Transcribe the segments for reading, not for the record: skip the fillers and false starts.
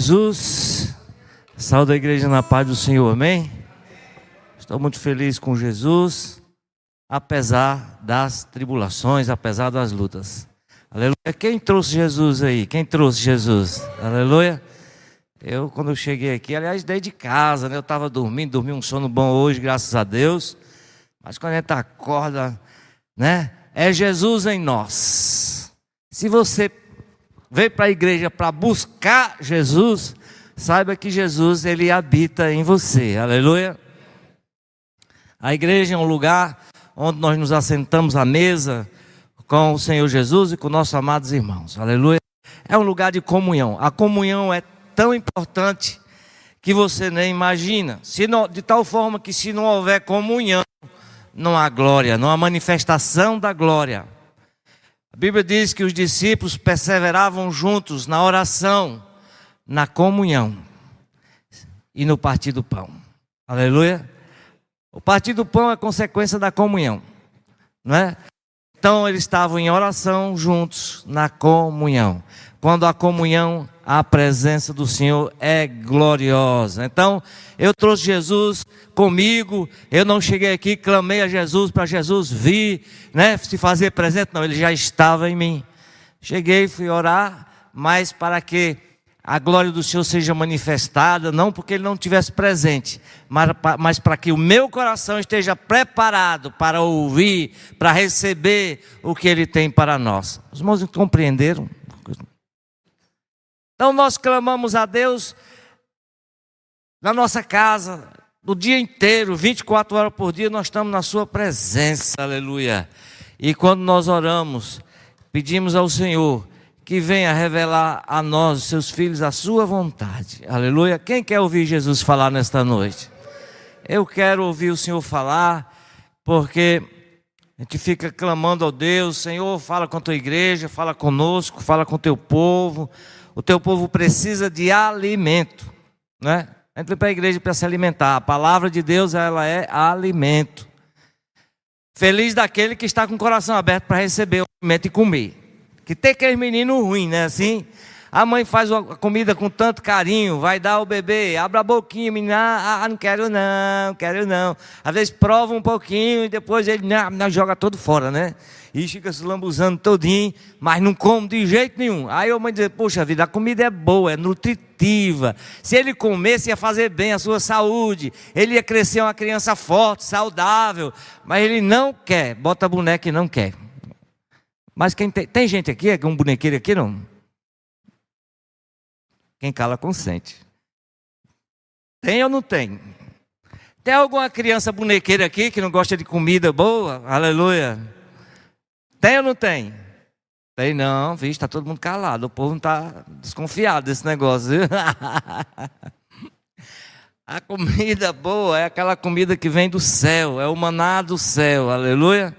Jesus. Saúde a igreja na paz do Senhor, amém? Estou muito feliz com Jesus, apesar das tribulações, apesar das lutas. Aleluia. Quem trouxe Jesus aí? Quem trouxe Jesus? Aleluia. Eu, quando eu cheguei aqui, aliás, desde casa, né? Eu estava dormindo, dormi um sono bom hoje, graças a Deus. Mas quando a gente acorda, né? É Jesus em nós. Se você veio para a igreja para buscar Jesus, saiba que Jesus, ele habita em você. Aleluia. A igreja é um lugar onde nós nos assentamos à mesa com o Senhor Jesus e com nossos amados irmãos. Aleluia. É um lugar de comunhão. A comunhão é tão importante que você nem imagina. De tal forma que se não houver comunhão, não há glória, não há manifestação da glória. A Bíblia diz que os discípulos perseveravam juntos na oração, na comunhão e no partir do pão. Aleluia. O partir do pão é consequência da comunhão, não é? Então eles estavam em oração juntos, na comunhão. Quando a comunhão, a presença do Senhor é gloriosa. Então eu trouxe Jesus comigo. Eu não cheguei aqui, clamei a Jesus para Jesus vir, né, se fazer presente. Não, ele já estava em mim. Cheguei, fui orar, mas para que a glória do Senhor seja manifestada, não porque ele não estivesse presente, mas para que o meu coração esteja preparado para ouvir, para receber o que ele tem para nós. Os irmãos compreenderam? Então nós clamamos a Deus na nossa casa, o dia inteiro, 24 horas por dia, nós estamos na sua presença, aleluia. E quando nós oramos, pedimos ao Senhor que venha revelar a nós, seus filhos, a sua vontade, aleluia. Quem quer ouvir Jesus falar nesta noite? Eu quero ouvir o Senhor falar, porque a gente fica clamando ao Deus: Senhor, fala com a tua igreja, fala conosco, fala com o teu povo. O teu povo precisa de alimento, né? A gente vai para a igreja para se alimentar. A palavra de Deus, ela é alimento. Feliz daquele que está com o coração aberto para receber o alimento e comer. Que tem aquele menino ruim, né? Assim, a mãe faz a comida com tanto carinho, vai dar ao bebê, abre a boquinha, menino, não quero não, quero não. Às vezes prova um pouquinho e depois ele não, joga todo fora, né? E fica se lambuzando todinho, mas não come de jeito nenhum. Aí a mãe diz: poxa vida, a comida é boa, é nutritiva. Se ele comesse, ia fazer bem à sua saúde. Ele ia crescer uma criança forte, saudável. Mas ele não quer, bota a boneca e não quer. Mas quem tem gente aqui, é um bonequeiro aqui, não? Quem cala consente. Tem ou não tem? Tem alguma criança bonequeira aqui que não gosta de comida boa? Aleluia. Tem ou não tem? Tem não, vixe, está todo mundo calado. O povo não está desconfiado desse negócio, viu? A comida boa é aquela comida que vem do céu, é o maná do céu, aleluia.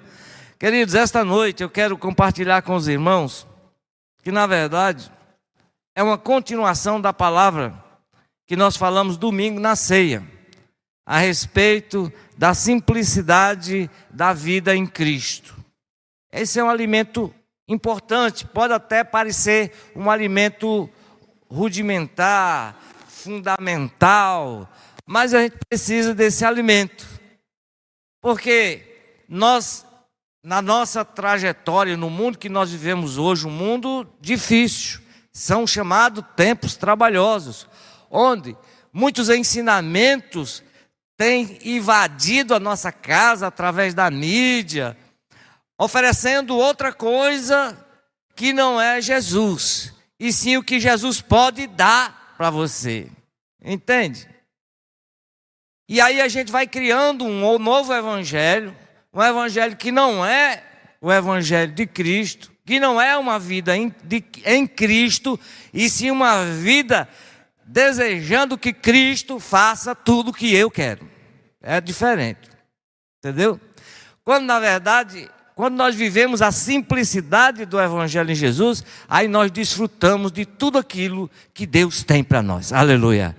Queridos, esta noite eu quero compartilhar com os irmãos que, na verdade, é uma continuação da palavra que nós falamos domingo na ceia, a respeito da simplicidade da vida em Cristo. Esse é um alimento importante, pode até parecer um alimento rudimentar, fundamental, mas a gente precisa desse alimento, porque nós, na nossa trajetória, no mundo que nós vivemos hoje, um mundo difícil, são chamados tempos trabalhosos, onde muitos ensinamentos têm invadido a nossa casa através da mídia, oferecendo outra coisa que não é Jesus, e sim o que Jesus pode dar para você, entende? E aí a gente vai criando um novo evangelho, um evangelho que não é o evangelho de Cristo, que não é uma vida em Cristo, e sim uma vida desejando que Cristo faça tudo o que eu quero. É diferente, entendeu? Quando na verdade, quando nós vivemos a simplicidade do evangelho em Jesus, aí nós desfrutamos de tudo aquilo que Deus tem para nós, aleluia.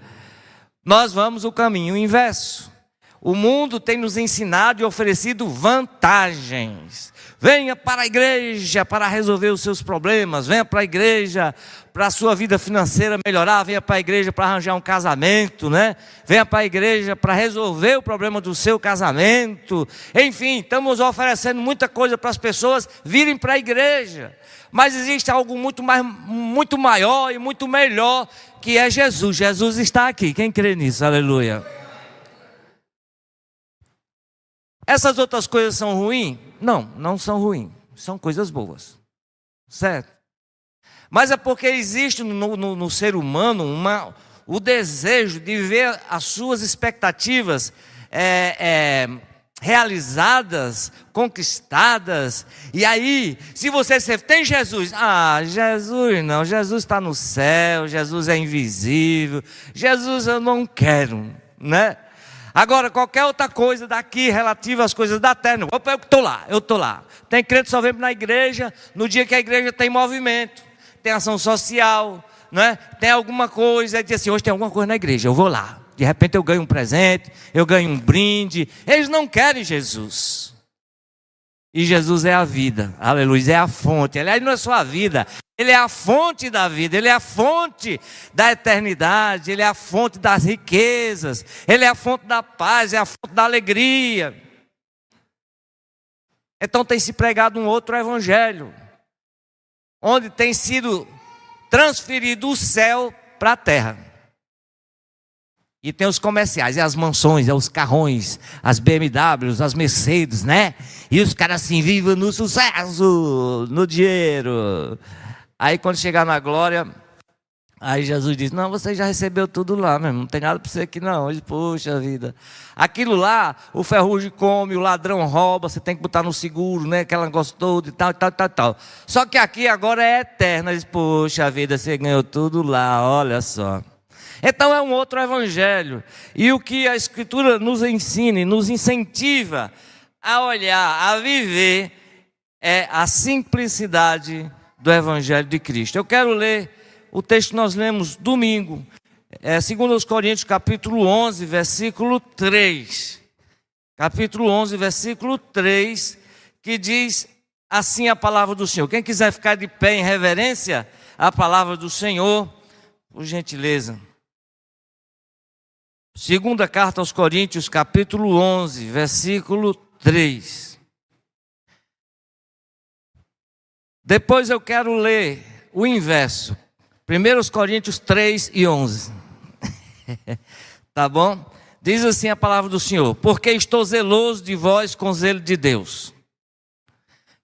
Nós vamos o caminho inverso. O mundo tem nos ensinado e oferecido vantagens. Venha para a igreja para resolver os seus problemas. Venha para a igreja para a sua vida financeira melhorar. Venha para a igreja para arranjar um casamento, né? Venha para a igreja para resolver o problema do seu casamento. Enfim, estamos oferecendo muita coisa para as pessoas virem para a igreja. Mas existe algo muito maior e muito melhor, que é Jesus. Jesus está aqui. Quem crê nisso? Aleluia. Essas outras coisas são ruins? Não, não são ruins. São coisas boas. Certo? Mas é porque existe no ser humano o desejo de ver as suas expectativas realizadas, conquistadas. E aí, se você tem Jesus, Jesus não, Jesus está no céu, Jesus é invisível, Jesus eu não quero, né? Agora, qualquer outra coisa daqui relativa às coisas da terra, não. Eu estou lá. Tem crente que só vem na igreja no dia que a igreja tem movimento, tem ação social, né? Tem alguma coisa, diz assim, hoje tem alguma coisa na igreja, eu vou lá. De repente eu ganho um presente, eu ganho um brinde. Eles não querem Jesus. E Jesus é a vida, aleluia, é a fonte. Aliás, não é só a vida, Ele é a fonte da vida, Ele é a fonte da eternidade, Ele é a fonte das riquezas, Ele é a fonte da paz, é a fonte da alegria. Então tem se pregado um outro evangelho, onde tem sido transferido o céu para a terra. E tem os comerciais, e as mansões, os carrões, as BMWs, as Mercedes, né? E os caras assim, vivam no sucesso, no dinheiro. Aí quando chegar na glória, aí Jesus diz, não, você já recebeu tudo lá mesmo, não tem nada para você aqui não. Ele, poxa vida, aquilo lá, o ferrugem come, o ladrão rouba, você tem que botar no seguro, né? Aquele negócio todo e tal. Só que aqui agora é eterno. Ele diz, poxa vida, você ganhou tudo lá, olha só. Então é um outro evangelho. E o que a Escritura nos ensina, nos incentiva a olhar, a viver, é a simplicidade do evangelho de Cristo. Eu quero ler o texto que nós lemos domingo, 2 Coríntios capítulo 11, versículo 3. Capítulo 11, versículo 3, que diz assim a palavra do Senhor. Quem quiser ficar de pé em reverência à palavra do Senhor, por gentileza. Segunda carta aos Coríntios, capítulo 11, versículo 3. Depois eu quero ler o inverso. 1 Coríntios 3 e 11. Tá bom? Diz assim a palavra do Senhor. Porque estou zeloso de vós com zelo de Deus.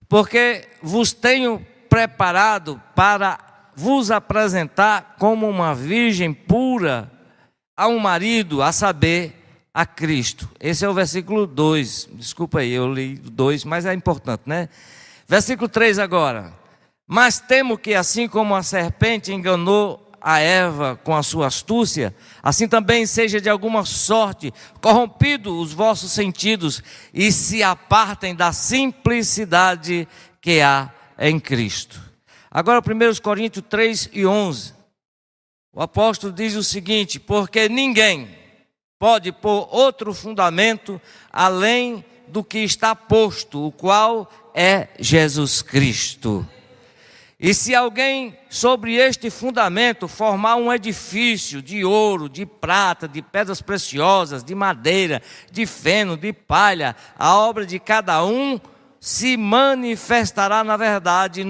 Porque vos tenho preparado para vos apresentar como uma virgem pura a um marido, a saber, a Cristo. Esse é o versículo 2. Desculpa aí, eu li 2, mas é importante, né? Versículo 3 agora. Mas temo que assim como a serpente enganou a Eva com a sua astúcia, assim também seja de alguma sorte corrompido os vossos sentidos e se apartem da simplicidade que há em Cristo. Agora 1 Coríntios 3 e 11. O apóstolo diz o seguinte: porque ninguém pode pôr outro fundamento além do que está posto, o qual é Jesus Cristo. E se alguém sobre este fundamento formar um edifício de ouro, de prata, de pedras preciosas, de madeira, de feno, de palha, a obra de cada um se manifestará na verdade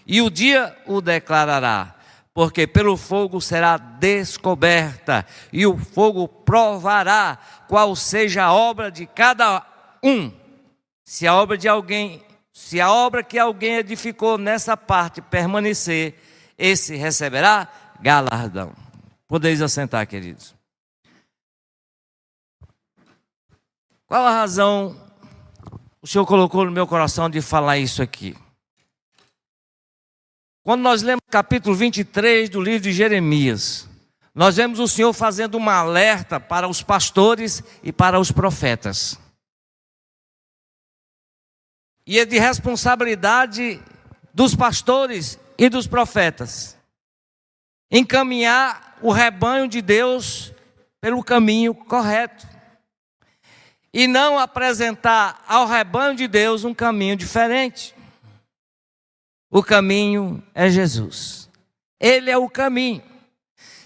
e o dia o declarará. Porque pelo fogo será descoberta, e o fogo provará qual seja a obra de cada um. Se a obra que alguém edificou nessa parte permanecer, esse receberá galardão. Podeis assentar, queridos. Qual a razão o Senhor colocou no meu coração de falar isso aqui? Quando nós lemos o capítulo 23 do livro de Jeremias, nós vemos o Senhor fazendo uma alerta para os pastores e para os profetas. E é de responsabilidade dos pastores e dos profetas encaminhar o rebanho de Deus pelo caminho correto. e não apresentar ao rebanho de Deus um caminho diferente. O caminho é Jesus. Ele é o caminho.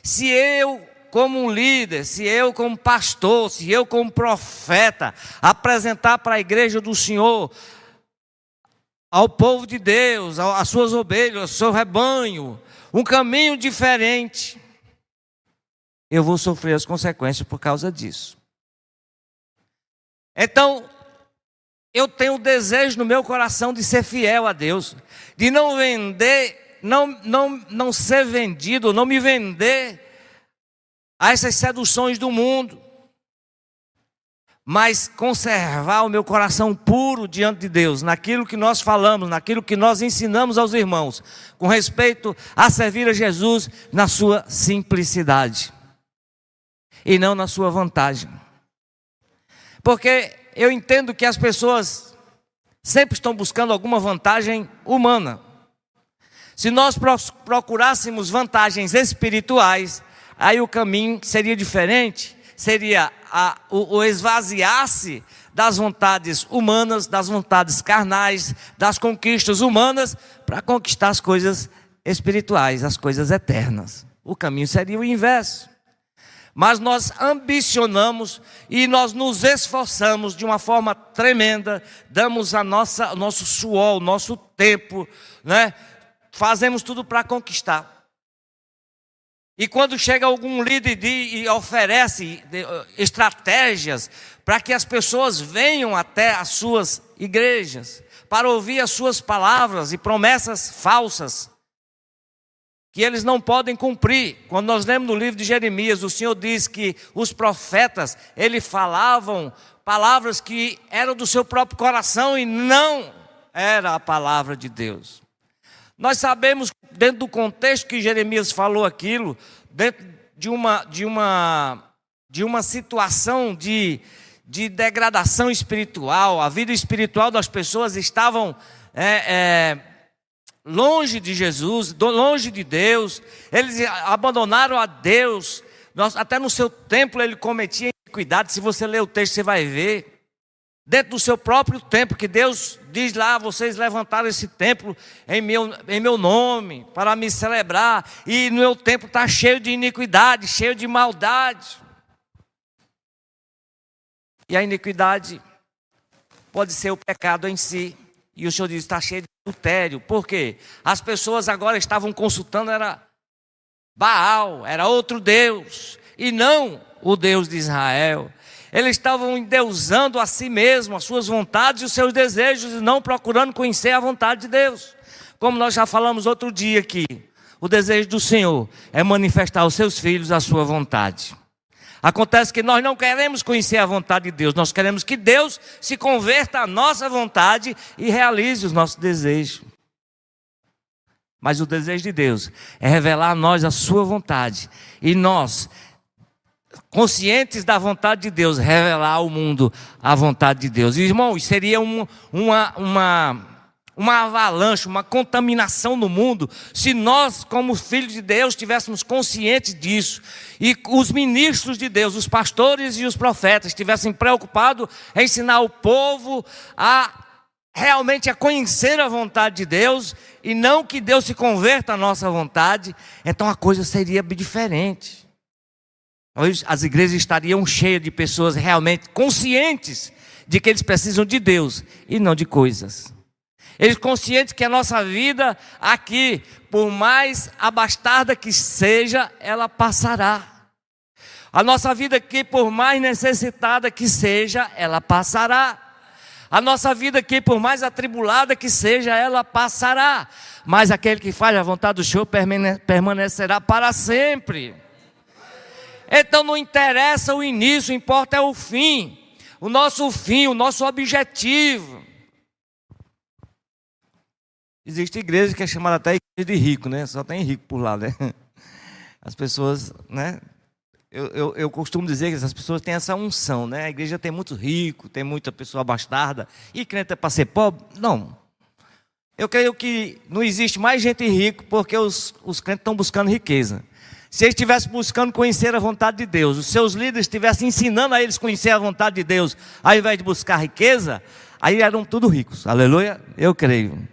Se eu, como um líder, se eu como pastor, se eu como profeta, apresentar para a igreja do Senhor, ao povo de Deus, às suas ovelhas, ao seu rebanho, um caminho diferente, eu vou sofrer as consequências por causa disso. Então, eu tenho o desejo no meu coração de ser fiel a Deus, de não vender, não ser vendido, não me vender a essas seduções do mundo, mas conservar o meu coração puro diante de Deus, naquilo que nós falamos, naquilo que nós ensinamos aos irmãos, com respeito a servir a Jesus na sua simplicidade e não na sua vantagem. Porque eu entendo que as pessoas sempre estão buscando alguma vantagem humana. Se nós procurássemos vantagens espirituais, aí o caminho seria diferente, seria o esvaziar-se das vontades humanas, das vontades carnais, das conquistas humanas, para conquistar as coisas espirituais, as coisas eternas. O caminho seria o inverso. Mas nós ambicionamos e nós nos esforçamos de uma forma tremenda, damos o nosso suor, o nosso tempo, né? Fazemos tudo para conquistar. E quando chega algum líder e oferece estratégias para que as pessoas venham até as suas igrejas, para ouvir as suas palavras e promessas falsas, que eles não podem cumprir. Quando nós lemos no livro de Jeremias, o Senhor diz que os profetas, eles falavam palavras que eram do seu próprio coração e não era a palavra de Deus. Nós sabemos, dentro do contexto que Jeremias falou aquilo, dentro de uma situação de degradação espiritual, a vida espiritual das pessoas estavam longe de Jesus, longe de Deus, eles abandonaram a Deus. Até no seu templo ele cometia iniquidade. Se você ler o texto, você vai ver. Dentro do seu próprio templo, que Deus diz lá: vocês levantaram esse templo em meu nome, para me celebrar, e no meu templo está cheio de iniquidade, cheio de maldade. E a iniquidade pode ser o pecado em si. E o Senhor diz: está cheio de adultério. Por quê? As pessoas agora estavam consultando, era Baal, era outro Deus, e não o Deus de Israel. Eles estavam endeusando a si mesmo, as suas vontades e os seus desejos, e não procurando conhecer a vontade de Deus. Como nós já falamos outro dia aqui, o desejo do Senhor é manifestar aos seus filhos a sua vontade. Acontece que nós não queremos conhecer a vontade de Deus, nós queremos que Deus se converta à nossa vontade e realize os nossos desejos. Mas o desejo de Deus é revelar a nós a sua vontade, e nós, conscientes da vontade de Deus, revelar ao mundo a vontade de Deus. E, irmão, seria uma avalanche, uma contaminação no mundo, se nós, como filhos de Deus, estivéssemos conscientes disso, e os ministros de Deus, os pastores e os profetas, estivessem preocupados em ensinar o povo realmente a conhecer a vontade de Deus, e não que Deus se converta à nossa vontade. Então a coisa seria diferente. Hoje as igrejas estariam cheias de pessoas realmente conscientes de que eles precisam de Deus e não de coisas. Eles conscientes que a nossa vida aqui, por mais abastada que seja, ela passará. A nossa vida aqui, por mais necessitada que seja, ela passará. A nossa vida aqui, por mais atribulada que seja, ela passará. Mas aquele que faz a vontade do Senhor permanecerá para sempre. Então não interessa o início, importa é o fim. O nosso objetivo. Existe igreja que é chamada até igreja de rico, né? Só tem rico por lá, né? As pessoas, né? Eu costumo dizer que essas pessoas têm essa unção, né? A igreja tem muito rico, tem muita pessoa bastarda. E crente é para ser pobre? Não. Eu creio que não existe mais gente rica porque os crentes estão buscando riqueza. Se eles estivessem buscando conhecer a vontade de Deus, os seus líderes estivessem ensinando a eles conhecer a vontade de Deus, ao invés de buscar riqueza, aí eram tudo ricos. Aleluia? Eu creio.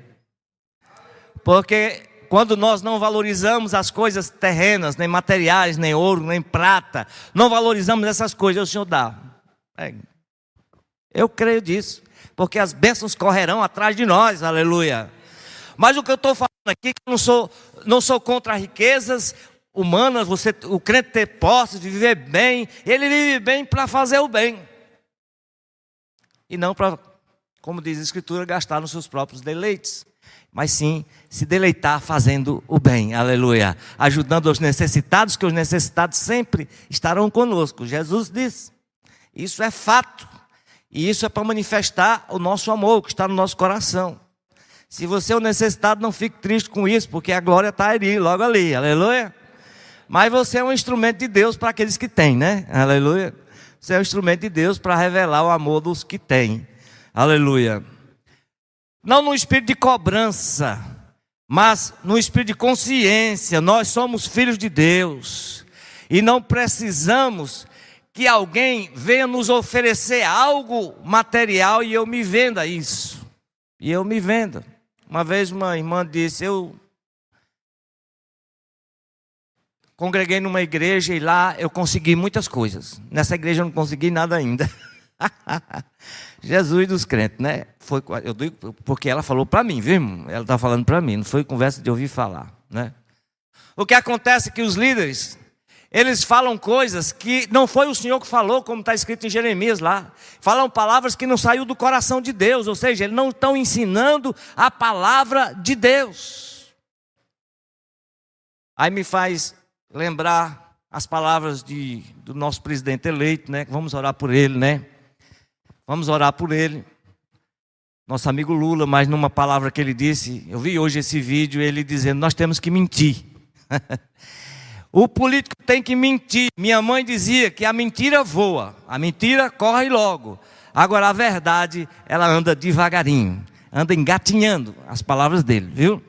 Porque quando nós não valorizamos as coisas terrenas, nem materiais, nem ouro, nem prata, não valorizamos essas coisas, o Senhor dá. Eu creio disso, porque as bênçãos correrão atrás de nós, aleluia. Mas o que eu estou falando aqui, que eu não sou contra riquezas humanas, o crente ter posse, viver bem, ele vive bem para fazer o bem. E não para, como diz a Escritura, gastar nos seus próprios deleites. Mas sim, se deleitar fazendo o bem, aleluia. Ajudando os necessitados, que os necessitados sempre estarão conosco. Jesus disse, isso é fato. E isso é para manifestar o nosso amor, que está no nosso coração. Se você é um necessitado, não fique triste com isso, porque a glória está ali, logo ali, aleluia. Mas você é um instrumento de Deus para aqueles que têm, né? Aleluia. Você é um instrumento de Deus para revelar o amor dos que têm. Aleluia. Não no espírito de cobrança, mas no espírito de consciência. Nós somos filhos de Deus e não precisamos que alguém venha nos oferecer algo material e eu me venda isso. E eu me venda. Uma vez uma irmã disse, eu congreguei numa igreja e lá eu consegui muitas coisas. Nessa igreja eu não consegui nada ainda. Jesus dos crentes, né? Eu digo porque ela falou para mim, viu? Ela está falando para mim, não foi conversa de ouvir falar, né? O que acontece é que os líderes, eles falam coisas que não foi o Senhor que falou, como está escrito em Jeremias lá. Falam palavras que não saiu do coração de Deus, ou seja, eles não estão ensinando a palavra de Deus. Aí me faz lembrar as palavras do nosso presidente eleito, né? Vamos orar por ele, né? Vamos orar por ele. Nosso amigo Lula, mas numa palavra que ele disse, eu vi hoje esse vídeo, ele dizendo, nós temos que mentir. O político tem que mentir. Minha mãe dizia que a mentira voa, a mentira corre logo. Agora a verdade, ela anda devagarinho, anda engatinhando, as palavras dele, viu?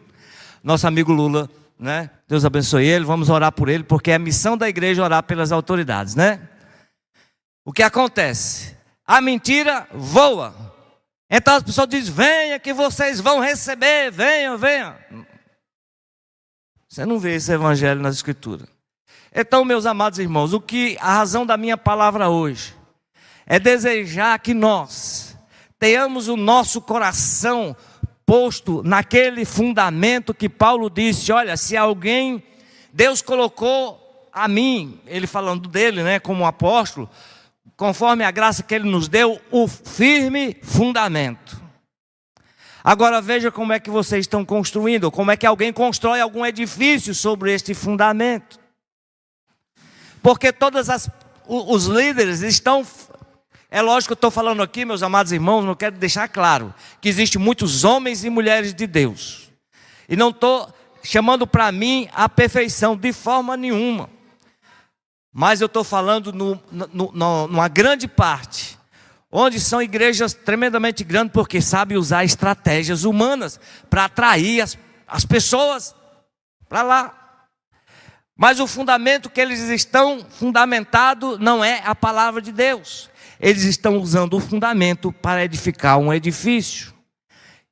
Nosso amigo Lula, né? Deus abençoe ele, vamos orar por ele, porque é a missão da igreja orar pelas autoridades, né? O que acontece? A mentira voa. Então as pessoas dizem, venha que vocês vão receber, venha, venha. Você não vê esse evangelho nas escrituras. Então, meus amados irmãos, a razão da minha palavra hoje é desejar que nós tenhamos o nosso coração posto naquele fundamento que Paulo disse, olha, se alguém, Deus colocou a mim, ele falando dele, né, como apóstolo, conforme a graça que ele nos deu, o firme fundamento. Agora veja como é que vocês estão construindo, como é que alguém constrói algum edifício sobre este fundamento. Porque os líderes estão, é lógico que eu estou falando aqui, meus amados irmãos, não quero deixar claro, que existem muitos homens e mulheres de Deus. E não estou chamando para mim a perfeição de forma nenhuma. Mas eu estou falando numa grande parte, onde são igrejas tremendamente grandes, porque sabem usar estratégias humanas para atrair as pessoas para lá. Mas o fundamento que eles estão fundamentado não é a palavra de Deus. Eles estão usando o fundamento para edificar um edifício.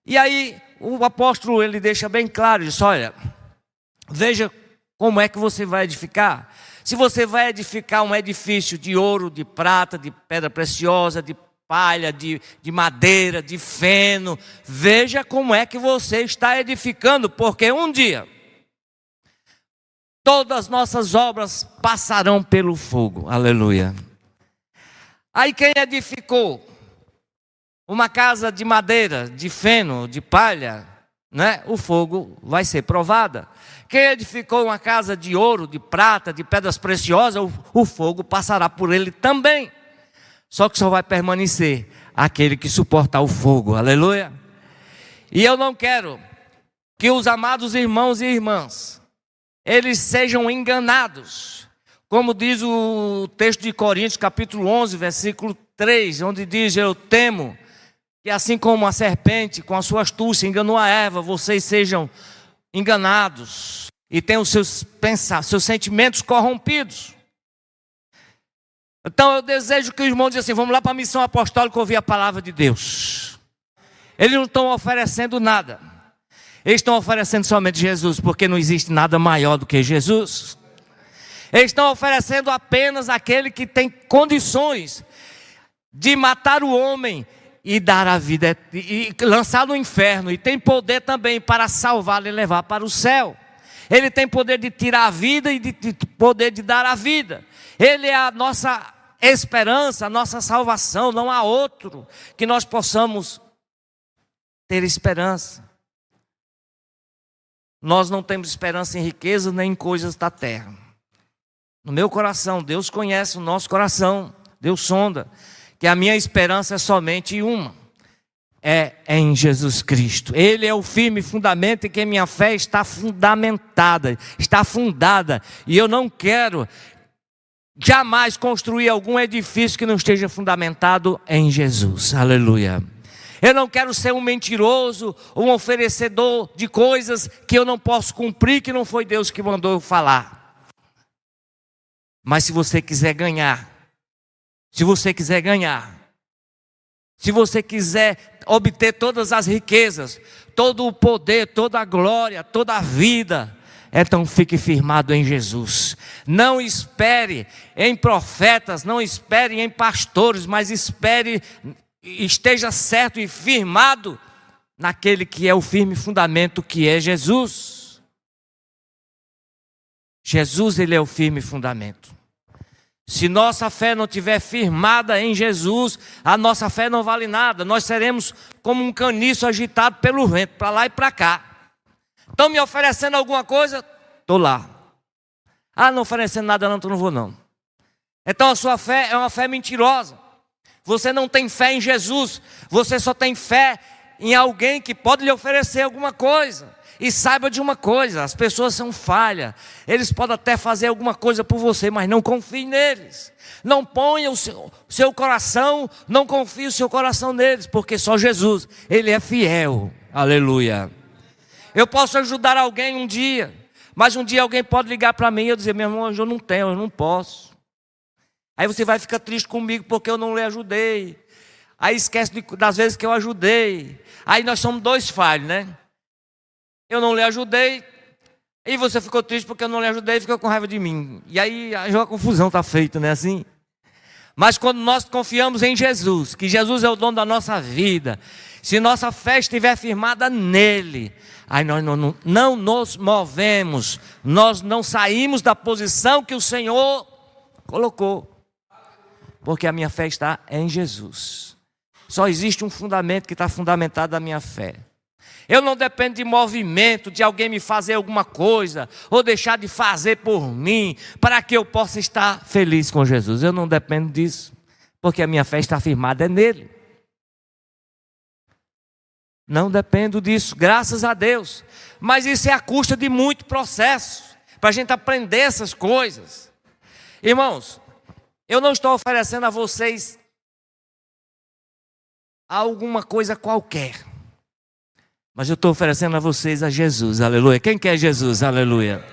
E aí o apóstolo ele deixa bem claro, diz, olha, veja como é que você vai edificar. Se você vai edificar um edifício de ouro, de prata, de pedra preciosa, de palha, de madeira, de feno, veja como é que você está edificando, porque um dia todas as nossas obras passarão pelo fogo, aleluia. Aí quem edificou uma casa de madeira, de feno, de palha, né? O fogo vai ser provada. Quem edificou uma casa de ouro, de prata, de pedras preciosas, o fogo passará por ele também. Só que só vai permanecer aquele que suportar o fogo, aleluia. E eu não quero que os amados irmãos e irmãs, eles sejam enganados. Como diz o texto de Coríntios, capítulo 11, versículo 3, onde diz, eu temo que assim como a serpente com a sua astúcia enganou a Eva, vocês sejam enganados. e tem os seus sentimentos corrompidos. Então eu desejo que os irmãos dizem assim: vamos lá para a missão apostólica ouvir a palavra de Deus. Eles não estão oferecendo nada, eles estão oferecendo somente Jesus, porque não existe nada maior do que Jesus. Eles estão oferecendo apenas aquele que tem condições de matar o homem e dar a vida, e lançar no inferno, e tem poder também para salvá-lo e levar para o céu. Ele tem poder de tirar a vida e de poder de dar a vida. Ele é a nossa esperança, a nossa salvação. Não há outro que nós possamos ter esperança. Nós não temos esperança em riqueza nem em coisas da terra. No meu coração, Deus conhece o nosso coração, Deus sonda, que a minha esperança é somente uma, é em Jesus Cristo. Ele é o firme fundamento em que minha fé está fundamentada, está fundada, e eu não quero jamais construir algum edifício que não esteja fundamentado em Jesus. Aleluia. Eu não quero ser um mentiroso, um oferecedor de coisas que eu não posso cumprir, que não foi Deus que mandou eu falar. Mas se você quiser ganhar, se você quiser obter todas as riquezas, todo o poder, toda a glória, toda a vida, então fique firmado em Jesus. Não espere em profetas, não espere em pastores, mas esteja certo e firmado naquele que é o firme fundamento, que é Jesus. Jesus, ele é o firme fundamento. Se nossa fé não estiver firmada em Jesus, a nossa fé não vale nada. Nós seremos como um caniço agitado pelo vento, para lá e para cá. Estão me oferecendo alguma coisa? Estou lá. Ah, não oferecendo nada não, então não vou não. Então a sua fé é uma fé mentirosa. Você não tem fé em Jesus, você só tem fé em alguém que pode lhe oferecer alguma coisa. E saiba de uma coisa: as pessoas são falhas. Eles podem até fazer alguma coisa por você, mas não confie neles. Não ponha o seu coração, não confie o seu coração neles, porque só Jesus, ele é fiel. Aleluia. Eu posso ajudar alguém um dia, mas um dia alguém pode ligar para mim e eu dizer: meu irmão, eu não tenho, eu não posso. Aí você vai ficar triste comigo porque eu não lhe ajudei. Aí esquece das vezes que eu ajudei. Aí nós somos dois falhos, né? Eu não lhe ajudei, e você ficou triste porque eu não lhe ajudei e ficou com raiva de mim. E aí a confusão está feita, não é assim? Mas quando nós confiamos em Jesus, que Jesus é o dono da nossa vida, se nossa fé estiver firmada nele, aí nós não nos movemos, nós não saímos da posição que o Senhor colocou. Porque a minha fé está em Jesus. Só existe um fundamento que está fundamentado na minha fé. Eu não dependo de movimento, de alguém me fazer alguma coisa, ou deixar de fazer por mim, para que eu possa estar feliz com Jesus. Eu não dependo disso, porque a minha fé está firmada nele. Não dependo disso, graças a Deus. Mas isso é à custa de muito processo, para a gente aprender essas coisas. Irmãos, eu não estou oferecendo a vocês alguma coisa qualquer, mas eu estou oferecendo a vocês a Jesus, aleluia. Quem quer Jesus, aleluia?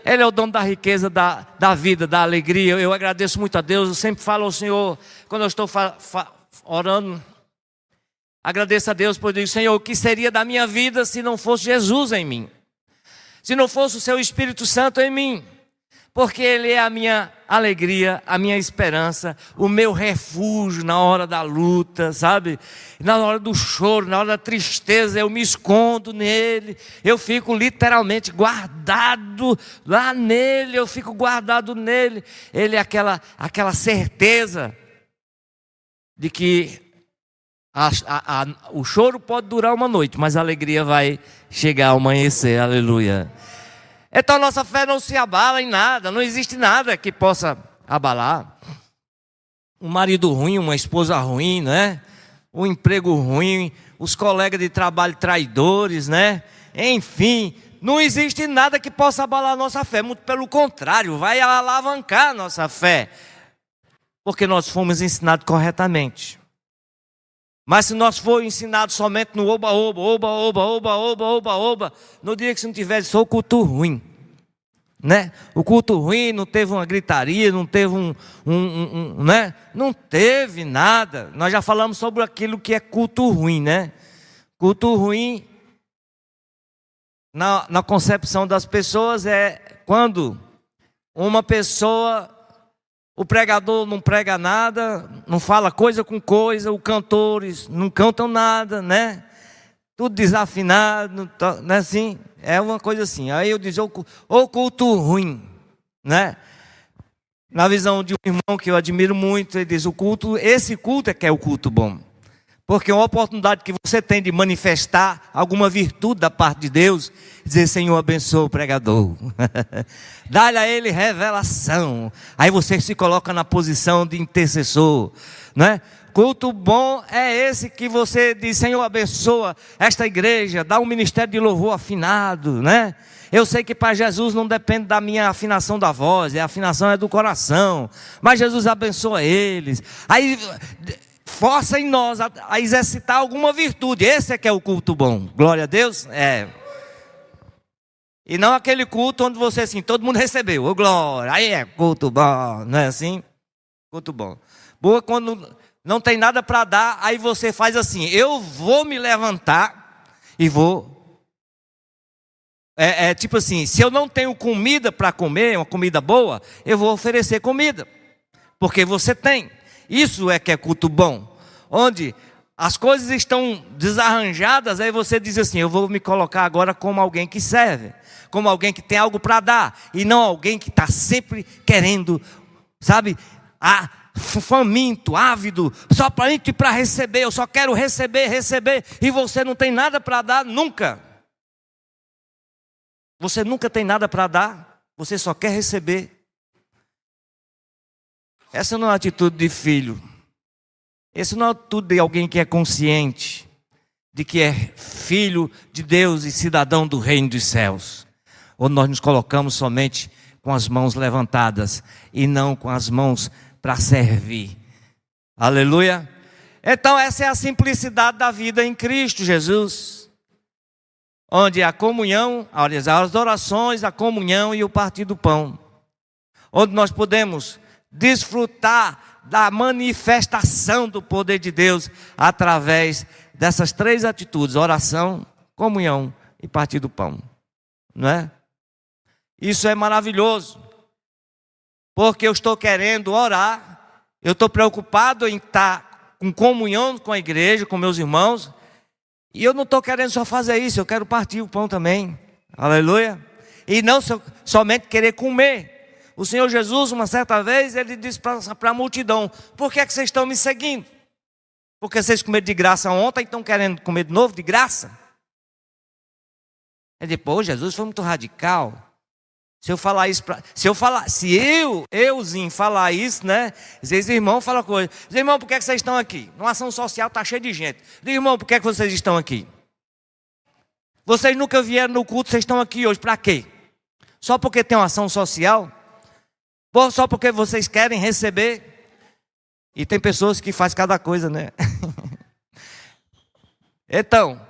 Ele é o dono da riqueza, da vida, da alegria. Eu agradeço muito a Deus, eu sempre falo ao Senhor, quando eu estou orando, agradeço a Deus, por dizer: Senhor, o que seria da minha vida se não fosse Jesus em mim? Se não fosse o seu Espírito Santo em mim? Porque Ele é a minha alegria, a minha esperança, o meu refúgio na hora da luta, sabe? Na hora do choro, na hora da tristeza, eu me escondo nele. Eu fico literalmente guardado lá nele, eu fico guardado nele. Ele é aquela certeza de que o choro pode durar uma noite, mas a alegria vai chegar ao amanhecer, aleluia. Então a nossa fé não se abala em nada, não existe nada que possa abalar. Um marido ruim, uma esposa ruim, né? Um emprego ruim, os colegas de trabalho traidores, né? Enfim, não existe nada que possa abalar a nossa fé, muito pelo contrário, vai alavancar a nossa fé, porque nós fomos ensinados corretamente. Mas se nós for ensinado somente no oba-oba, oba-oba, oba-oba, oba-oba, no dia que se não tiver, só o culto ruim. Né? O culto ruim não teve uma gritaria, não teve né? Não teve nada. Nós já falamos sobre aquilo que é culto ruim, né? Culto ruim, na concepção das pessoas, é quando uma pessoa, o pregador não prega nada, não fala coisa com coisa, os cantores não cantam nada, né? Tudo desafinado, né? Assim, é uma coisa assim. Aí eu digo, o culto ruim, né? Na visão de um irmão que eu admiro muito, ele diz, esse culto é que é o culto bom. Porque é uma oportunidade que você tem de manifestar alguma virtude da parte de Deus, dizer, Senhor, abençoa o pregador. Dá-lhe a ele revelação. Aí você se coloca na posição de intercessor, né? Culto bom é esse que você diz, Senhor, abençoa esta igreja, dá um ministério de louvor afinado, né? Eu sei que para Jesus não depende da minha afinação da voz, a afinação é do coração, mas Jesus abençoa eles. Aí força em nós a exercitar alguma virtude, esse é que é o culto bom, glória a Deus, é. E não aquele culto onde você assim, todo mundo recebeu, ô glória, aí é culto bom, não é assim? Culto bom. Boa quando não tem nada para dar, aí você faz assim, eu vou me levantar e vou. Tipo assim, se eu não tenho comida para comer, uma comida boa, eu vou oferecer comida, porque você tem. Isso é que é culto bom, onde as coisas estão desarranjadas, aí você diz assim, eu vou me colocar agora como alguém que serve, como alguém que tem algo para dar, e não alguém que está sempre querendo, sabe, faminto, ávido, só para receber, eu só quero receber, e você não tem nada para dar nunca. Você nunca tem nada para dar, você só quer receber. Essa não é uma atitude de filho. Essa não é uma atitude de alguém que é consciente de que é filho de Deus e cidadão do reino dos céus. Ou nós nos colocamos somente com as mãos levantadas e não com as mãos para servir. Aleluia. Então essa é a simplicidade da vida em Cristo Jesus. Onde a comunhão, as orações, a comunhão e o partir do pão. Onde nós podemos desfrutar da manifestação do poder de Deus através dessas três atitudes: oração, comunhão e partir do pão. Não é? Isso é maravilhoso. Porque eu estou querendo orar, eu estou preocupado em estar com comunhão com a igreja, com meus irmãos. E eu não estou querendo só fazer isso, eu quero partir o pão também. Aleluia. E não somente querer comer. O Senhor Jesus, uma certa vez, ele disse para a multidão: por que é que vocês estão me seguindo? Porque vocês comeram de graça ontem e estão querendo comer de novo de graça? E depois, Jesus foi muito radical. Se eu falar isso, se euzinho falar isso, né? Diz, irmão, fala coisa. Diz, irmão, por que é que vocês estão aqui? Numa ação social está cheia de gente. Diz, irmão, por que é que vocês estão aqui? Vocês nunca vieram no culto, vocês estão aqui hoje, para quê? Só porque tem uma ação social? Só porque vocês querem receber? E tem pessoas que fazem cada coisa, né? Então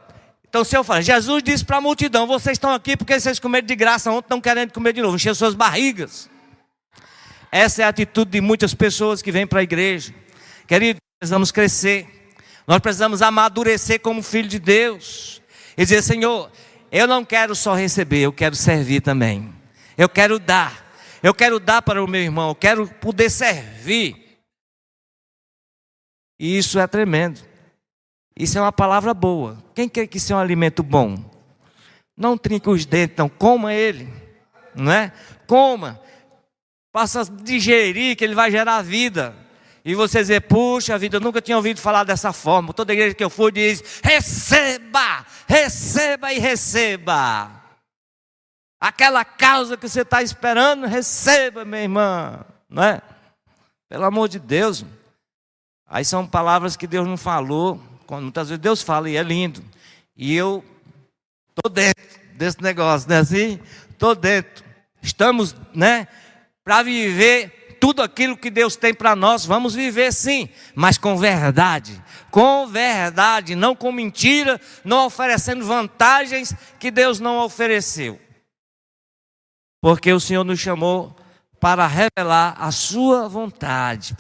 se eu falar, Jesus disse para a multidão: vocês estão aqui porque vocês comeram de graça ontem, estão querendo comer de novo, encher suas barrigas. Essa é a atitude de muitas pessoas que vêm para a igreja. Querido, precisamos crescer, nós precisamos amadurecer como filho de Deus, e dizer: Senhor, eu não quero só receber, eu quero servir também. Eu quero dar para o meu irmão, eu quero poder servir. E isso é tremendo. Isso é uma palavra boa. Quem quer que isso é um alimento bom? Não trinque os dentes, não. Coma ele, não é? Coma. Faça digerir, que ele vai gerar vida. E você dizer: puxa vida, eu nunca tinha ouvido falar dessa forma. Toda igreja que eu fui diz: receba, receba e receba. Aquela causa que você está esperando, receba, minha irmã. Não é? Pelo amor de Deus. Aí são palavras que Deus não falou. Muitas vezes Deus fala e é lindo. E eu estou dentro desse negócio, não é assim? Estou dentro. Estamos, né, para viver tudo aquilo que Deus tem para nós, vamos viver sim, mas com verdade, não com mentira, não oferecendo vantagens que Deus não ofereceu. Porque o Senhor nos chamou para revelar a sua vontade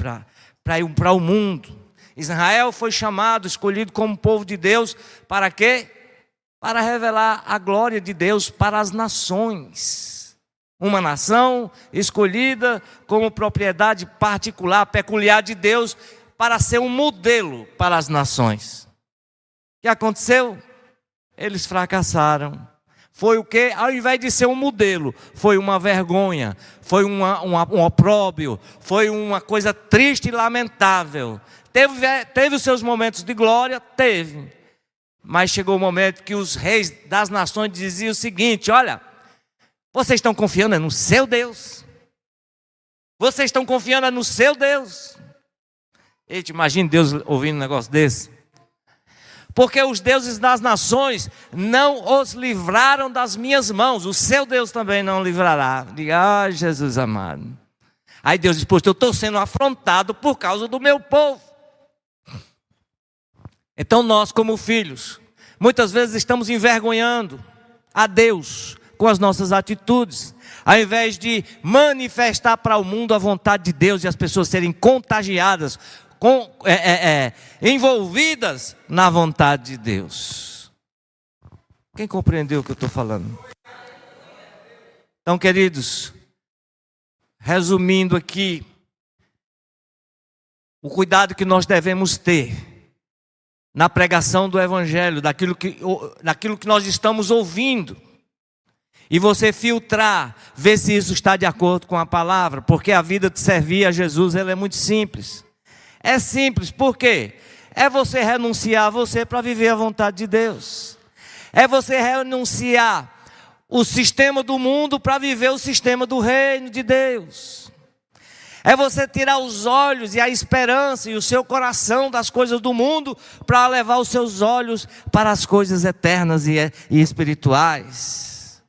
para o mundo. Israel foi chamado, escolhido como povo de Deus, para quê? Para revelar a glória de Deus para as nações. Uma nação escolhida como propriedade particular, peculiar de Deus, para ser um modelo para as nações. O que aconteceu? Eles fracassaram. Foi o que? Ao invés de ser um modelo, foi uma vergonha, foi um opróbrio, foi uma coisa triste e lamentável. Teve os seus momentos de glória? Teve. Mas chegou o momento que os reis das nações diziam o seguinte: olha, vocês estão confiando no seu Deus? Vocês estão confiando no seu Deus? Eita, imagine Deus ouvindo um negócio desse. Porque os deuses das nações não os livraram das minhas mãos, o seu Deus também não livrará. Diga, Jesus amado. Aí Deus diz: pois eu estou sendo afrontado por causa do meu povo. Então nós, como filhos, muitas vezes estamos envergonhando a Deus com as nossas atitudes, ao invés de manifestar para o mundo a vontade de Deus e as pessoas serem contagiadas, envolvidas na vontade de Deus. Quem compreendeu o que eu estou falando? Então, queridos, resumindo aqui, o cuidado que nós devemos ter na pregação do Evangelho, daquilo que nós estamos ouvindo, e você filtrar, ver se isso está de acordo com a palavra, porque a vida de servir a Jesus, ela é muito simples. É simples, por quê? É você renunciar a você para viver a vontade de Deus. É você renunciar o sistema do mundo para viver o sistema do reino de Deus. É você tirar os olhos e a esperança e o seu coração das coisas do mundo para levar os seus olhos para as coisas eternas e espirituais.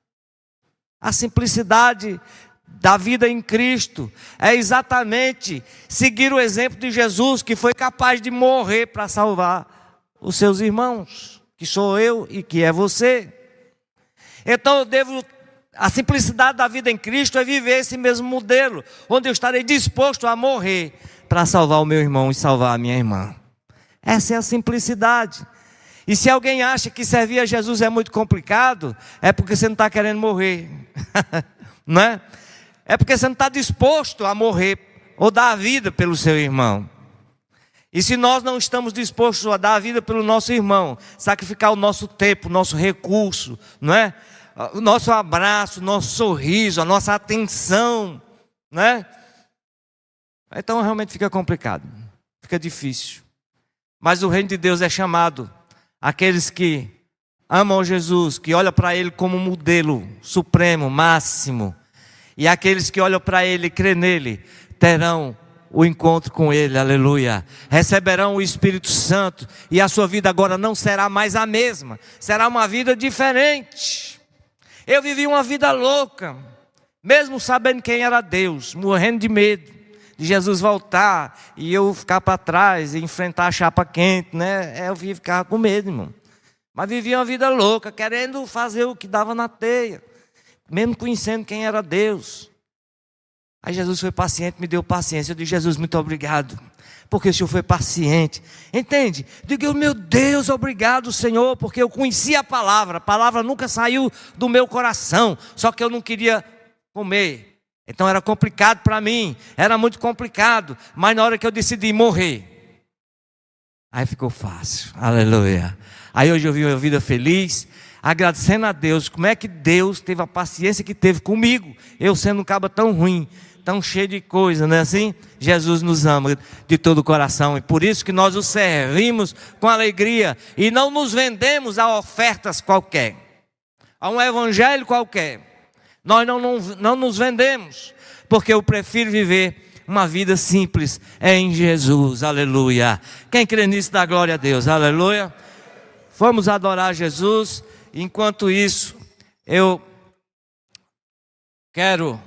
A simplicidade da vida em Cristo é exatamente seguir o exemplo de Jesus, que foi capaz de morrer para salvar os seus irmãos, que sou eu e que é você. Então a simplicidade da vida em Cristo é viver esse mesmo modelo, onde eu estarei disposto a morrer para salvar o meu irmão e salvar a minha irmã. Essa é a simplicidade. E se alguém acha que servir a Jesus é muito complicado, é porque você não está querendo morrer, não é? É porque você não está disposto a morrer ou dar a vida pelo seu irmão. E se nós não estamos dispostos a dar a vida pelo nosso irmão, sacrificar o nosso tempo, o nosso recurso, não é? O nosso abraço, o nosso sorriso, a nossa atenção, não é? Então realmente fica complicado, fica difícil. Mas o reino de Deus é chamado aqueles que amam Jesus, que olham para Ele como modelo supremo, máximo. E aqueles que olham para Ele e crêem nele, terão o encontro com Ele, aleluia. Receberão o Espírito Santo, e a sua vida agora não será mais a mesma, será uma vida diferente. Eu vivi uma vida louca, mesmo sabendo quem era Deus, morrendo de medo de Jesus voltar, e eu ficar para trás, e enfrentar a chapa quente, né? Eu ficava com medo, irmão. Mas vivi uma vida louca, querendo fazer o que dava na teia, mesmo conhecendo quem era Deus. Aí Jesus foi paciente, me deu paciência. Eu disse: Jesus, muito obrigado, porque o Senhor foi paciente. Entende? Digo: meu Deus, obrigado, Senhor, porque eu conhecia a palavra nunca saiu do meu coração, só que eu não queria comer. Então era complicado para mim, era muito complicado. Mas na hora que eu decidi morrer, aí ficou fácil, aleluia. Aí hoje eu vivo uma vida feliz, agradecendo a Deus. Como é que Deus teve a paciência que teve comigo, eu sendo um cabo tão ruim, tão cheio de coisa, não é assim? Jesus nos ama de todo o coração, e por isso que nós o servimos com alegria, e não nos vendemos a ofertas qualquer, a um evangelho qualquer. Nós não nos vendemos, porque eu prefiro viver uma vida simples em Jesus, aleluia. Quem crê nisso dá glória a Deus, aleluia. Vamos adorar Jesus. Enquanto isso, eu quero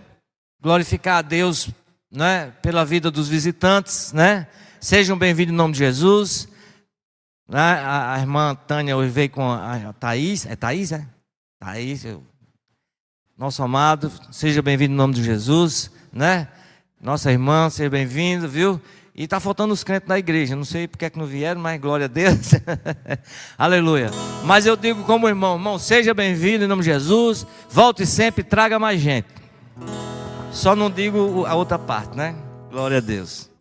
glorificar a Deus né, pela vida dos visitantes, né? Sejam bem-vindos em nome de Jesus. Né? A irmã Tânia hoje veio com a Thaís. É Thaís, é? Thaís, nosso amado, seja bem-vindo em nome de Jesus, né? Nossa irmã, seja bem-vindo, viu? E está faltando os crentes da igreja, não sei porque é que não vieram, mas glória a Deus. Aleluia. Mas eu digo como irmão, seja bem-vindo em nome de Jesus. Volte sempre e traga mais gente. Só não digo a outra parte, né? Glória a Deus.